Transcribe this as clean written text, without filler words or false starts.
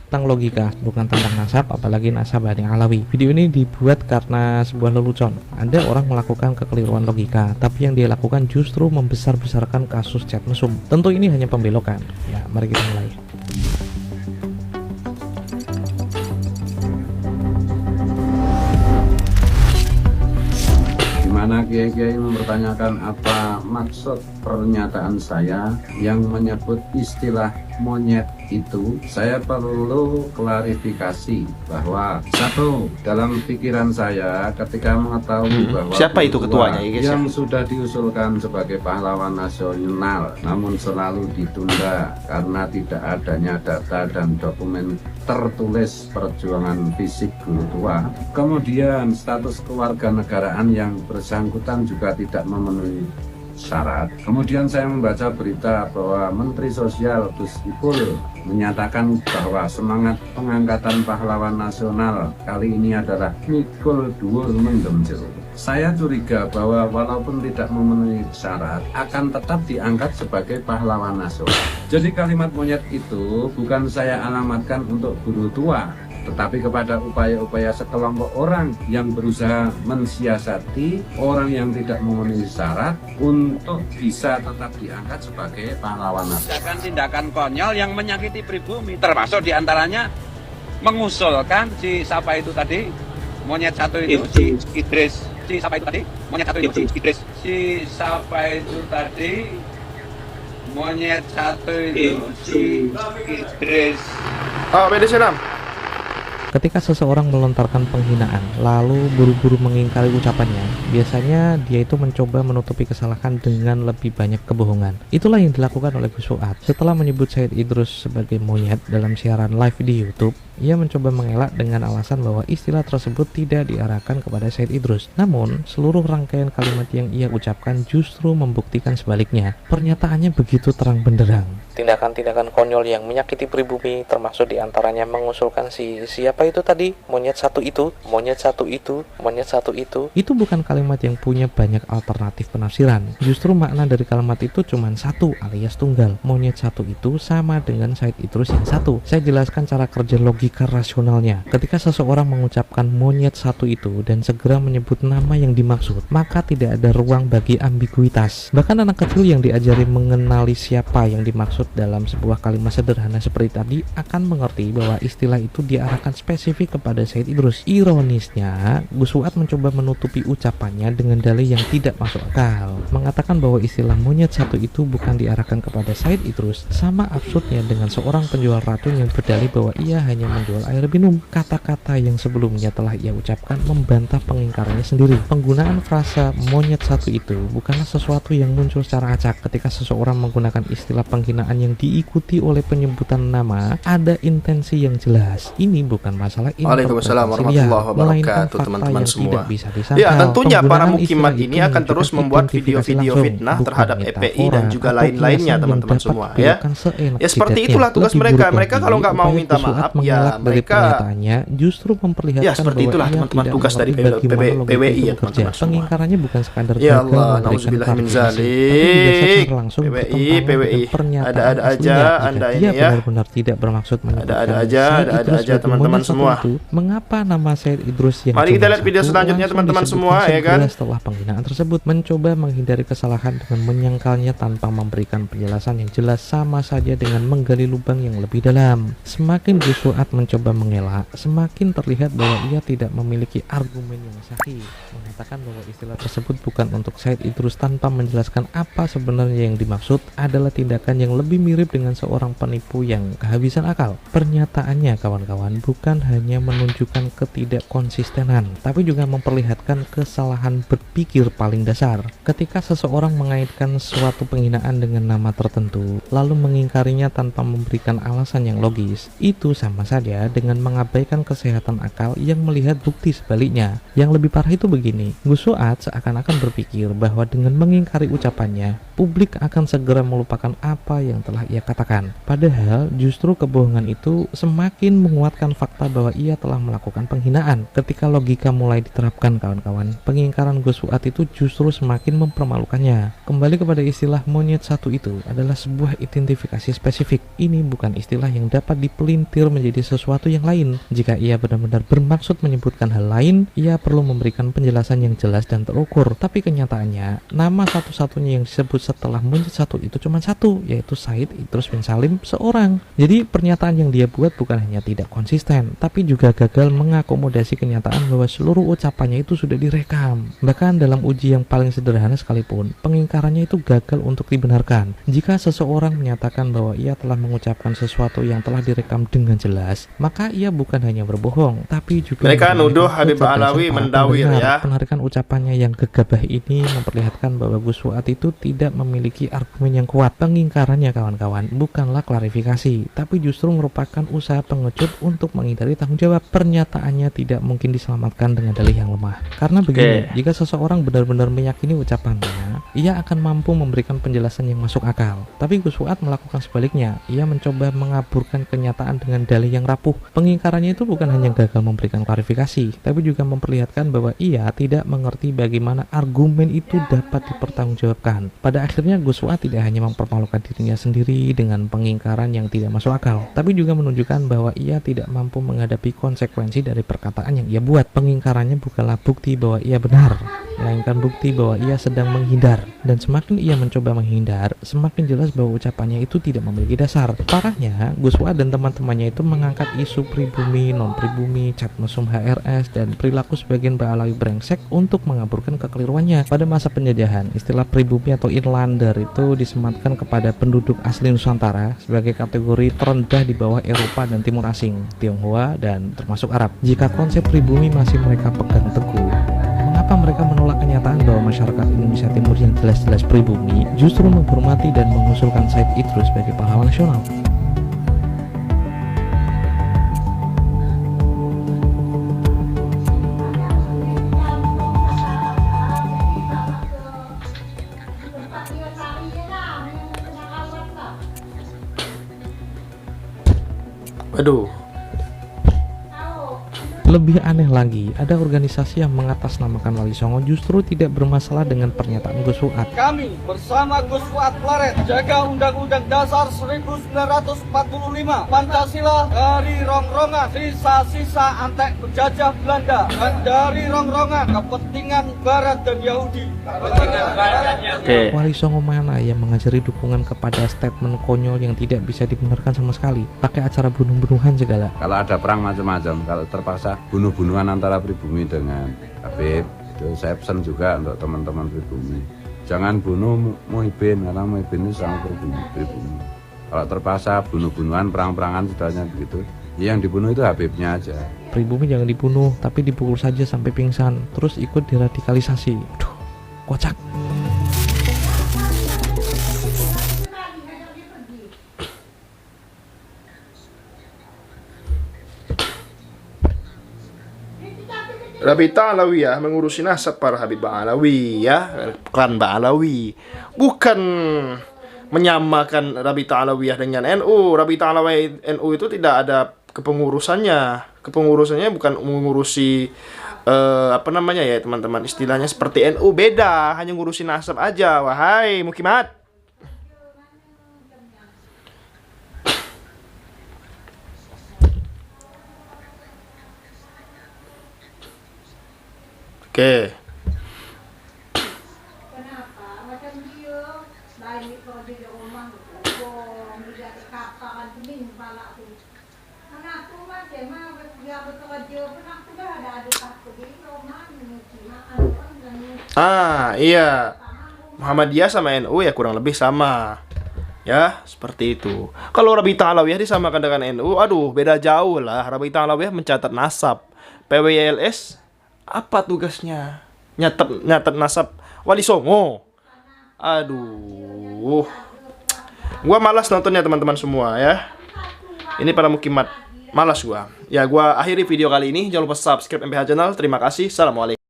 tentang logika, bukan tentang nasab, apalagi nasab Bani Alawi. Video ini dibuat karena sebuah lelucon. Ada orang melakukan kekeliruan logika, tapi yang dia lakukan justru membesar-besarkan kasus chat mesum. Tentu ini hanya pembelokan. Ya, mari kita mulai. Mana kiai-kiai mempertanyakan apa maksud pernyataan saya yang menyebut istilah monyet itu. Saya perlu klarifikasi bahwa satu, dalam pikiran saya ketika mengetahui bahwa siapa itu ketuanya ya guys, yang sudah diusulkan sebagai pahlawan nasional namun selalu ditunda karena tidak adanya data dan dokumen tertulis perjuangan fisik guru tua, kemudian status kewarganegaraan yang bersangkutan juga tidak memenuhi syarat. Kemudian saya membaca berita bahwa Menteri Sosial Gus Ipul menyatakan bahwa semangat pengangkatan pahlawan nasional kali ini adalah mikul dhuwur mendem jero. Saya curiga bahwa walaupun tidak memenuhi syarat akan tetap diangkat sebagai pahlawan nasional. Jadi kalimat monyet itu bukan saya alamatkan untuk guru tua, tetapi kepada upaya-upaya sekelompok orang yang berusaha mensiasati orang yang tidak memenuhi syarat untuk bisa tetap diangkat sebagai pahlawan nasional. Tindakan konyol yang menyakiti pribumi, termasuk diantaranya mengusulkan si siapa itu tadi, monyet satu itu, si Idris, si siapa itu tadi, monyet satu itu, si Idris, si siapa itu tadi, monyet satu itu, si Idris. Oh, beda senam. Ketika seseorang melontarkan penghinaan lalu buru-buru mengingkari ucapannya, biasanya dia itu mencoba menutupi kesalahan dengan lebih banyak kebohongan. Itulah yang dilakukan oleh Gus Fuad. Setelah menyebut Said Idrus sebagai monyet dalam siaran live di YouTube, ia mencoba mengelak dengan alasan bahwa istilah tersebut tidak diarahkan kepada Said Idrus. Namun, seluruh rangkaian kalimat yang ia ucapkan justru membuktikan sebaliknya. Pernyataannya begitu terang benderang. Tindakan-tindakan konyol yang menyakiti pribumi, termasuk diantaranya mengusulkan siapa itu tadi, monyet satu itu, monyet satu itu, monyet satu itu bukan kalimat yang punya banyak alternatif penafsiran. Justru makna dari kalimat itu cuma satu alias tunggal. Monyet satu itu sama dengan Said Idrus yang satu. Saya jelaskan cara kerja logika rasionalnya. Ketika seseorang mengucapkan monyet satu itu dan segera menyebut nama yang dimaksud, maka tidak ada ruang bagi ambiguitas. Bahkan anak kecil yang diajari mengenali siapa yang dimaksud dalam sebuah kalimat sederhana seperti tadi akan mengerti bahwa istilah itu diarahkan spesifik kepada Said Idrus. Ironisnya, Gus Fuad mencoba menutupi ucapannya dengan dalih yang tidak masuk akal, mengatakan bahwa istilah monyet satu itu bukan diarahkan kepada Said Idrus. Sama absurdnya dengan seorang penjual racun yang berdalih bahwa ia hanya menjual air minum. Kata-kata yang sebelumnya telah ia ucapkan membantah pengingkarannya sendiri. Penggunaan frasa monyet satu itu bukanlah sesuatu yang muncul secara acak. Ketika seseorang menggunakan istilah penghinaan yang diikuti oleh penyebutan nama, ada intensi yang jelas. Ini bukan masalah Waalaikumsalam warahmatullahi wabarakatuh, teman-teman semua. Ya, tentunya para mukimat ini akan terus membuat video-video fitnah terhadap EPI dan juga lain-lainnya, teman-teman semua. Ya, seperti itulah tugas mereka. Mereka kalau nggak mau minta maaf, ya mereka justru memperlihatkan ya seperti itulah teman-teman tugas dari PWI ya teman-teman semua. Pengingkarannya bukan sekadar ya Allah, nauzubillah min zalik. PWI ada aja Anda ini ya. Benar-benar tidak bermaksud ada aja teman-teman semua. Mengapa nama Said Idrus yang mari kita lihat video selanjutnya teman-teman semua ya kan. Setelah penghinaan tersebut mencoba menghindari kesalahan dengan menyangkalnya tanpa memberikan penjelasan yang jelas, sama saja dengan menggali lubang yang lebih dalam. Semakin Gus Fuad mencoba mengelak, semakin terlihat bahwa ia tidak memiliki argumen yang sahih, mengatakan bahwa istilah tersebut bukan untuk Said Idrus tanpa menjelaskan apa sebenarnya yang dimaksud adalah tindakan yang lebih mirip dengan seorang penipu yang kehabisan akal. Pernyataannya kawan-kawan bukan hanya menunjukkan ketidakkonsistenan, tapi juga memperlihatkan kesalahan berpikir paling dasar. Ketika seseorang mengaitkan suatu penghinaan dengan nama tertentu, lalu mengingkarinya tanpa memberikan alasan yang logis, itu sama saja dengan mengabaikan kesehatan akal yang melihat bukti sebaliknya. Yang lebih parah itu begini, Gus Fuad seakan-akan berpikir bahwa dengan mengingkari ucapannya, publik akan segera melupakan apa yang telah ia katakan. Padahal justru kebohongan itu semakin menguatkan fakta bahwa ia telah melakukan penghinaan. Ketika logika mulai diterapkan kawan-kawan, pengingkaran Gus Fuad itu justru semakin mempermalukannya. Kembali kepada istilah monyet satu itu adalah sebuah identifikasi spesifik. Ini bukan istilah yang dapat dipelintir menjadi sesuatu yang lain. Jika ia benar-benar bermaksud menyebutkan hal lain, ia perlu memberikan penjelasan yang jelas dan terukur. Tapi kenyataannya, nama satu-satunya yang disebut setelah monyet satu itu cuma satu, yaitu Said Idrus bin Salim seorang. Jadi pernyataan yang dia buat bukan hanya tidak konsisten, tapi juga gagal mengakomodasi kenyataan bahwa seluruh ucapannya itu sudah direkam. Bahkan dalam uji yang paling sederhana sekalipun, pengingkarannya itu gagal untuk dibenarkan. Jika seseorang menyatakan bahwa ia telah mengucapkan sesuatu yang telah direkam dengan jelas, maka ia bukan hanya berbohong, tapi juga mereka nuduh Habib Ba'alawi mendawir ya. Penarikan ucapannya yang gegabah ini memperlihatkan bahwa Gus Fuad itu tidak memiliki argumen yang kuat. Pengingkarannya kawan-kawan bukanlah klarifikasi, tapi justru merupakan usaha pengecut untuk menghindari tanggung jawab. Pernyataannya tidak mungkin diselamatkan dengan dalih yang lemah. Karena begini, jika seseorang benar-benar meyakini ucapannya, ia akan mampu memberikan penjelasan yang masuk akal. Tapi Gus Fuad melakukan sebaliknya. Ia mencoba mengaburkan kenyataan dengan dalih yang rapuh. Pengingkarannya itu bukan hanya gagal memberikan klarifikasi, tapi juga memperlihatkan bahwa ia tidak mengerti bagaimana argumen itu dapat dipertanggungjawabkan. Pada akhirnya Gus Fuad tidak hanya mempermalukan dirinya sendiri dengan pengingkaran yang tidak masuk akal, tapi juga menunjukkan bahwa ia tidak mampu menghadapi konsekuensi dari perkataan yang ia buat. Pengingkarannya bukanlah bukti bahwa ia benar, melainkan bukti bahwa ia sedang menghindar. Dan semakin ia mencoba menghindar, semakin jelas bahwa ucapannya itu tidak memiliki dasar. Parahnya, Gus Fuad dan teman-temannya itu mengangkat isu pribumi, non-pribumi, chat mesum HRS, dan perilaku sebagian Ba'alawi brengsek untuk mengaburkan kekeliruannya. Pada masa penjajahan, istilah pribumi atau inlander itu disematkan kepada penduduk asli Nusantara sebagai kategori terendah di bawah Eropa dan Timur Asing, Tionghoa, dan termasuk Arab. Jika konsep pribumi masih mereka pegang teguh, mengapa mereka menolak kenyataan bahwa masyarakat Indonesia Timur yang jelas-jelas pribumi justru menghormati dan mengusulkan Said Idrus sebagai pahlawan nasional? Aduh. Lebih aneh lagi, ada organisasi yang mengatasnamakan Wali Songo justru tidak bermasalah dengan pernyataan Gus Fuad. Kami bersama Gus Fuad Plaret jaga Undang-Undang Dasar 1945 Pancasila dari rongrongan sisa-sisa antek penjajah Belanda dan dari rongrongan kepentingan Barat dan Yahudi. Wali Songo mana yang mengajari dukungan kepada statement konyol yang tidak bisa dibenarkan sama sekali, pakai acara bunuh-bunuhan segala. Kalau ada perang macam-macam, kalau terpaksa bunuh-bunuhan antara pribumi dengan Habib, itu saya pesan juga untuk teman-teman pribumi, jangan bunuh Muhyiddin karena Muhyiddin itu sama pribumi. Kalau terpaksa bunuh-bunuhan, perang-perangan sudahnya begitu, yang dibunuh itu Habibnya aja. Pribumi jangan dibunuh, tapi dipukul saja sampai pingsan, terus ikut diradikalisasi. Aduh, kocak. Rabita Alawiyah mengurusi nasab para Habib Ba'alawi ya, klan Ba'alawi, bukan menyamakan Rabita Alawiyah dengan NU. Rabita Alawiyah NU itu tidak ada kepengurusannya. Kepengurusannya bukan mengurusi apa namanya ya teman-teman, istilahnya seperti NU, beda, hanya ngurusi nasab aja. Wahai Mukimat. Oke. Iya. Muhammadiyah sama NU ya kurang lebih sama. Ya, seperti itu. Kalau Rabita Alawiyah disamakan dengan NU, aduh, beda jauh lah. Rabita Alawiyah mencatat nasab. PWLS apa tugasnya? Nyatet nasab Wali Songo. Aduh. Gua malas nontonnya teman-teman semua ya. Ini para mukimat. Malas gua. Ya, gua akhiri video kali ini. Jangan lupa subscribe MPH Channel. Terima kasih. Assalamualaikum.